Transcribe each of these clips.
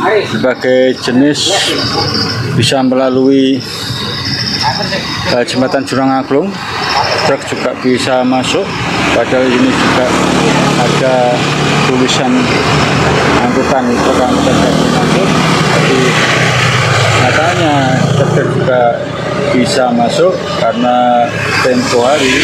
berbagai jenis bisa melalui jembatan Jurang Aglung. Truk juga bisa masuk, padahal ini juga ada tulisan angkutan masuk, tapi nyatanya truk juga bisa masuk karena tempo hari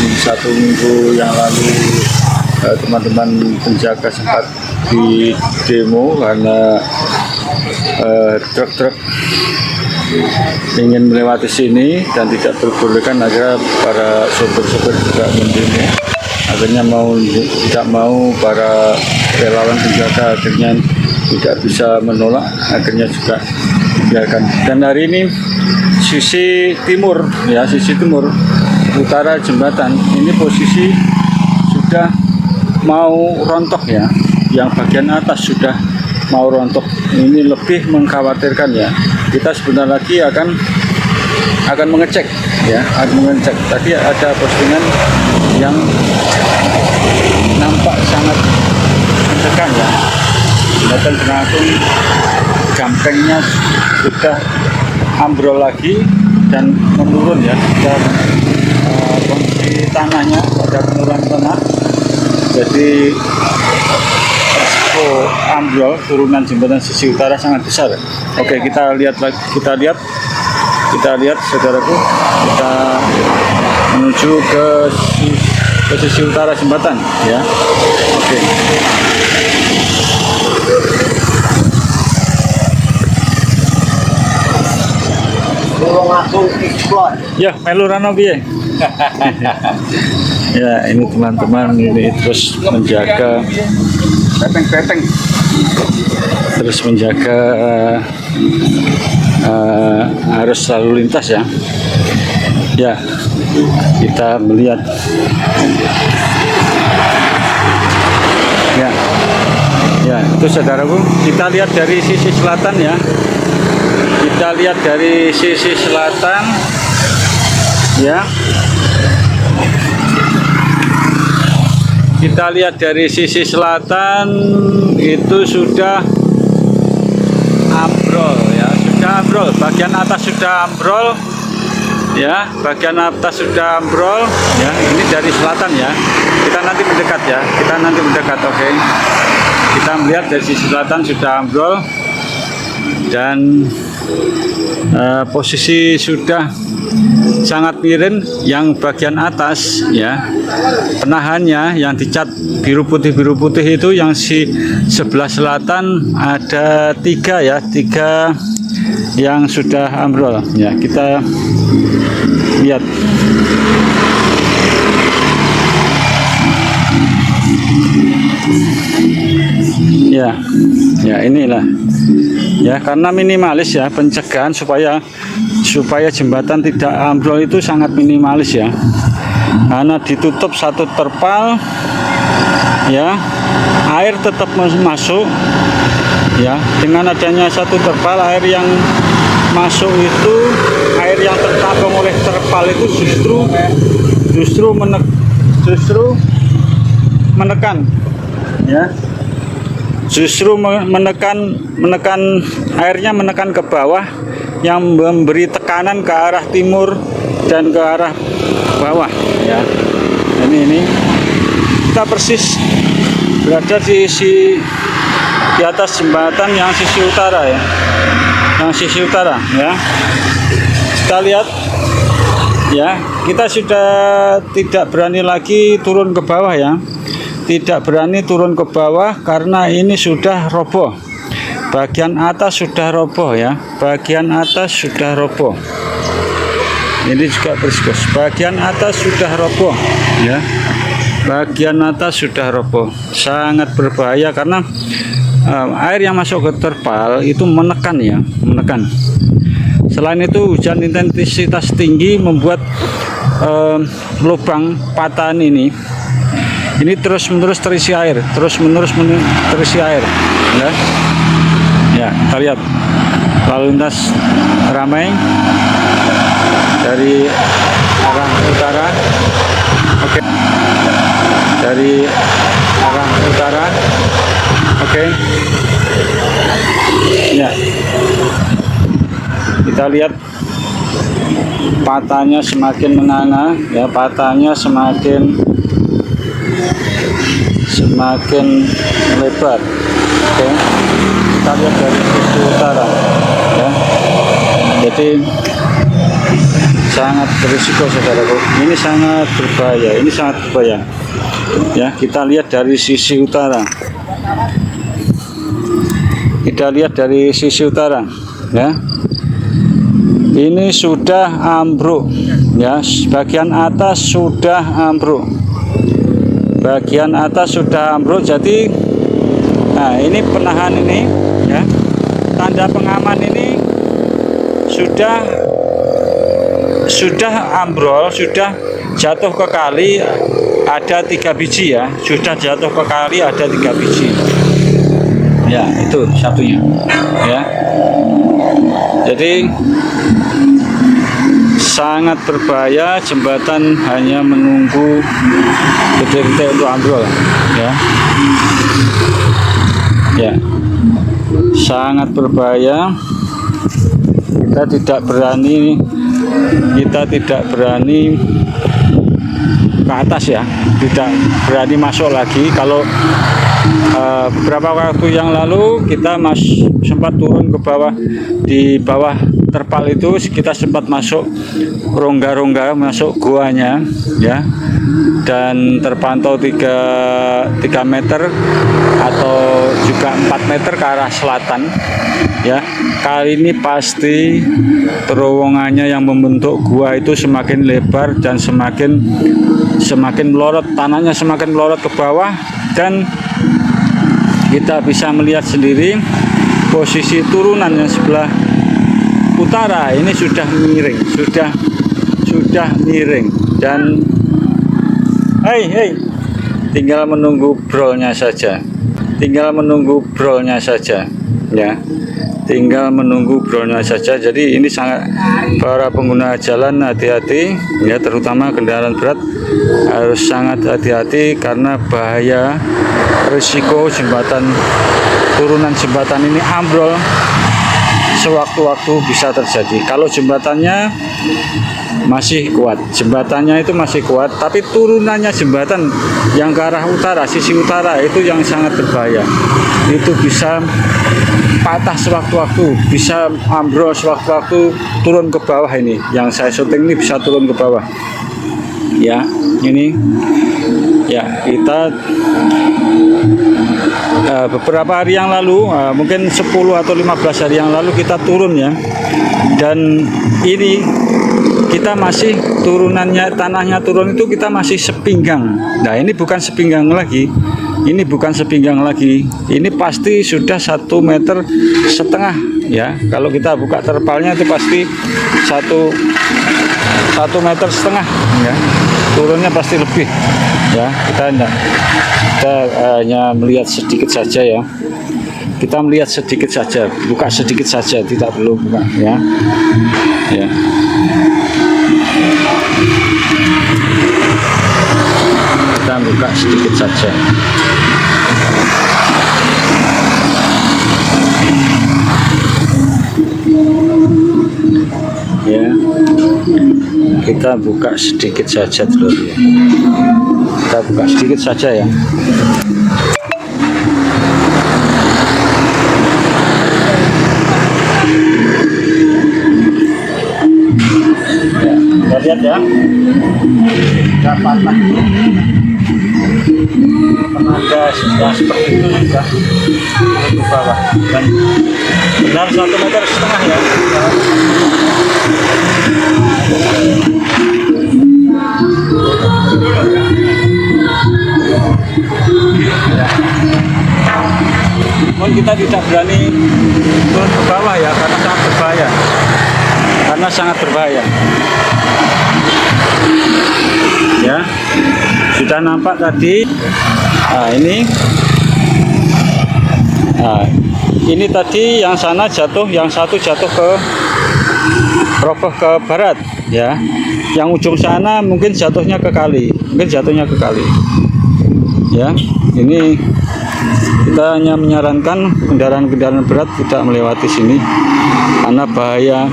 ini 1 minggu yang lalu teman-teman penjaga sempat di demo karena truk-truk ingin melewati sini dan tidak diperbolehkan, agar para sopir-sopir juga mendemo. Akhirnya tidak mau para relawan penjaga akhirnya tidak bisa menolak, akhirnya juga dibiarkan. Dan hari ini sisi timur ya, sisi timur utara jembatan ini posisi sudah mau rontok ya, yang bagian atas sudah mau rontok. Ini lebih mengkhawatirkan ya. Kita sebentar lagi akan mengecek ya, Tadi ada postingan yang nampak sangat mencekam ya. Jembatan Jurang Aglung gampangnya sudah ambrol lagi dan menurun ya. Dan kondisi tanahnya pada penurunan tanah. Jadi resiko ambrol turunan jembatan sisi utara sangat besar. Oke, kita lihat saudaraku, kita menuju ke sisi utara jembatan ya. Oke. Ya, melu rano piye? Ya, ini teman-teman ini terus menjaga terus menjaga arus lalu lintas ya. Ya, kita melihat ya itu saudaraku, kita lihat dari sisi selatan ya. Kita lihat dari sisi selatan ya. Kita lihat dari sisi selatan itu sudah ambrol ya, sudah ambrol. Bagian atas sudah ambrol ya, bagian atas sudah ambrol ya. Ini dari selatan ya. Kita nanti mendekat ya, oke. Kita melihat dari sisi selatan sudah ambrol dan posisi sudah sangat miring. Yang bagian atas ya, penahannya yang dicat biru putih itu, yang sebelah selatan ada 3 ya, 3 yang sudah ambrol ya. Kita lihat ya inilah ya, karena minimalis ya pencegahan supaya jembatan tidak ambrol itu sangat minimalis ya, karena ditutup satu terpal ya, air tetap masuk ya. Dengan adanya satu terpal, air yang masuk itu, air yang tertampung oleh terpal itu justru menekan ya, justru menekan airnya, menekan ke bawah, yang memberi tekanan ke arah timur dan ke arah bawah ya. Ini kita persis berada di atas jembatan yang sisi utara ya, ya. Kita lihat ya, kita sudah tidak berani lagi turun ke bawah ya, tidak berani turun ke bawah karena ini sudah roboh. Bagian atas sudah roboh ya, bagian atas sudah roboh. Ini juga persis, bagian atas sudah roboh ya, bagian atas sudah roboh. Sangat berbahaya karena air yang masuk ke terpal itu menekan ya, menekan. Selain itu, hujan intensitas tinggi membuat lubang patahan ini terus-menerus terisi air, terisi air ya. Ya, kita lihat lalu lintas ramai dari arah utara. Oke. Dari arah utara. Oke. Ya, kita lihat patahnya semakin menganga, ya, patahnya semakin lebar. Oke, kita lihat dari sisi utara, ya. Jadi sangat berisiko, saudaraku. Ini sangat berbahaya, ini sangat berbahaya. Ya, kita lihat dari sisi utara. Kita lihat dari sisi utara, ya. Ini sudah ambruk, ya. Bagian atas sudah ambruk. Bagian atas sudah ambruk. Jadi, nah, ini penahan ini, ya. Tanda pengaman ini sudah ambrol, sudah jatuh ke kali, ada 3 biji, ya. Sudah jatuh ke kali, ada 3 biji. Ya, itu satunya, ya. Jadi sangat berbahaya, jembatan hanya menunggu detik-detik untuk ambrol, ya. Ya, sangat berbahaya. Kita tidak berani ke atas, ya, tidak berani masuk lagi. Kalau beberapa waktu yang lalu kita sempat turun ke bawah, di bawah terpal itu kita sempat masuk rongga-rongga, masuk guanya, ya, dan terpantau 3 meter atau juga 4 meter ke arah selatan, ya. Kali ini pasti terowongannya yang membentuk gua itu semakin lebar dan semakin melorot, tanahnya semakin melorot ke bawah, dan kita bisa melihat sendiri posisi turunan yang sebelah utara ini sudah miring, sudah miring, dan tinggal menunggu brolnya saja, ya, tinggal menunggu brolnya saja. Jadi ini sangat, para pengguna jalan hati-hati, ya, terutama kendaraan berat harus sangat hati-hati karena bahaya, risiko turunan jembatan ini ambrol sewaktu-waktu bisa terjadi. Kalau jembatannya masih kuat, tapi turunannya jembatan yang ke arah utara, sisi utara itu yang sangat berbahaya. Itu bisa patah sewaktu-waktu, bisa ambrol sewaktu-waktu, turun ke bawah. Ini yang saya syuting ini bisa turun ke bawah, ya. Ini, ya, kita beberapa hari yang lalu, mungkin 10 atau 15 hari yang lalu kita turun, ya, dan ini kita masih turunannya, tanahnya turun itu kita masih sepinggang. Nah, ini bukan sepinggang lagi, ini pasti sudah 1,5 meter, ya. Kalau kita buka terpalnya itu pasti 1,5 meter, ya. Turunnya pasti lebih, ya. Kita hanya melihat sedikit saja, ya. Kita melihat sedikit saja, buka sedikit saja, tidak perlu buka, ya. Ya. Kita buka sedikit saja. Ya, kita buka sedikit saja dulu, ya. Kita buka sedikit saja, ya. Kita lihat, ya, sudah patah, tenaga sudah seperti itu, sudah ke bawah, dan benar 1,5 meter, ya. Namun kita tidak berani turun ke bawah, ya, karena sangat berbahaya, ya. Sudah nampak tadi, ini tadi yang sana jatuh, yang satu jatuh ke roboh ke barat, ya. Yang ujung sana mungkin jatuhnya ke kali, ya. Ini Kita hanya menyarankan kendaraan-kendaraan berat tidak melewati sini karena bahaya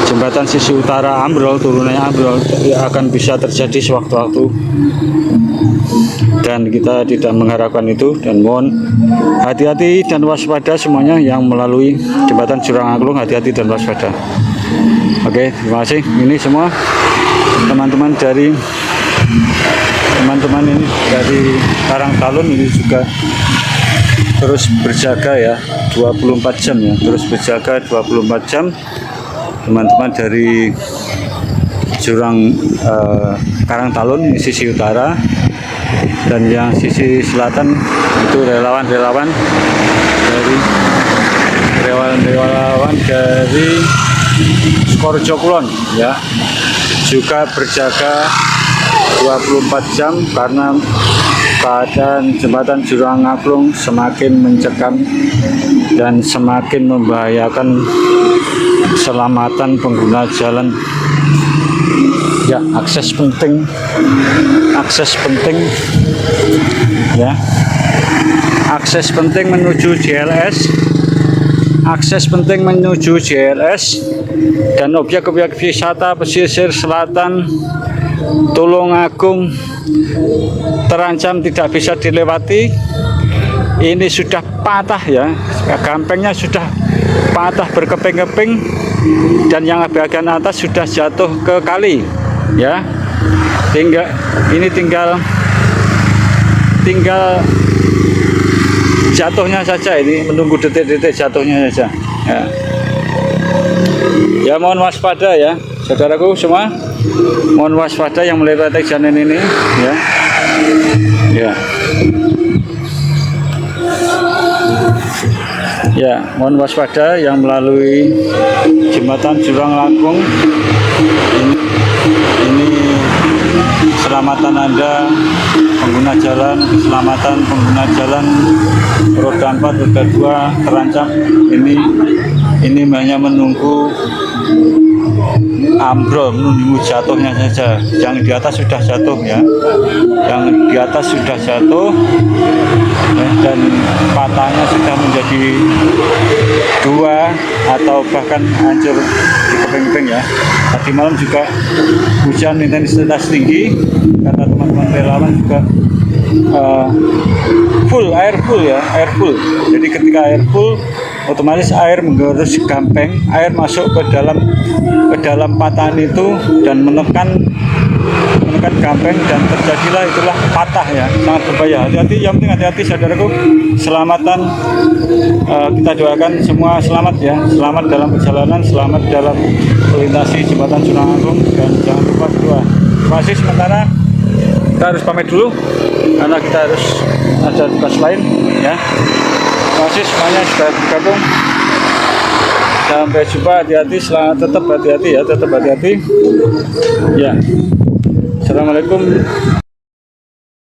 jembatan sisi utara ambrol, turunannya ambrol akan bisa terjadi sewaktu-waktu, dan kita tidak mengharapkan itu. Dan mohon hati-hati dan waspada semuanya yang melalui jembatan Jurang-Aglung, hati-hati dan waspada. Oke, terima kasih. Ini semua teman-teman ini dari Karangtalun ini juga terus berjaga ya, 24 jam ya, terus berjaga 24 jam teman-teman dari Jurang Karangtalun sisi utara, dan yang sisi selatan itu relawan-relawan dari Sukorejo Kulon ya, juga berjaga 24 jam karena keadaan jembatan Jurang-Aglung semakin mencekam dan semakin membahayakan keselamatan pengguna jalan ya. Akses penting ya, akses penting menuju JLS, dan objek-objek wisata pesisir selatan Tulungagung terancam tidak bisa dilewati. Ini sudah patah ya, gampengnya sudah patah berkeping-keping, dan yang bagian atas sudah jatuh ke kali ya. Tinggal jatuhnya saja, ini menunggu detik-detik jatuhnya saja ya. Ya mohon waspada ya saudaraku semua, mohon waspada yang melewati jalan ini ya. Ya, mohon waspada yang melalui jembatan Jurang-Aglung. Ini keselamatan Anda pengguna jalan, keselamatan pengguna jalan roda 4, roda 2 terancam. Ini hanya menunggu ambrol, menunggu jatuhnya saja. Yang di atas sudah jatuh ya, dan patahnya sudah menjadi 2 atau bahkan hancur di keping-keping ya. Tadi malam juga hujan intensitas tinggi karena teman-teman relawan juga air full. Jadi ketika air full, otomatis air menggerus gampeng, air masuk ke dalam patahan itu dan menekan gampeng, dan terjadilah itulah patah ya, sangat berbahaya. Hati-hati, yang penting hati-hati saudaraku, selamatan kita doakan semua selamat ya, selamat dalam perjalanan, selamat dalam melintasi jembatan Jurang-Aglung, dan jangan lupa doa. Masih sementara kita harus pamit dulu karena kita harus ada tugas lain ya. Masih semuanya sudah bergabung. Sampai jumpa, hati-hati, tetap hati-hati ya, tetap hati-hati ya. Assalamualaikum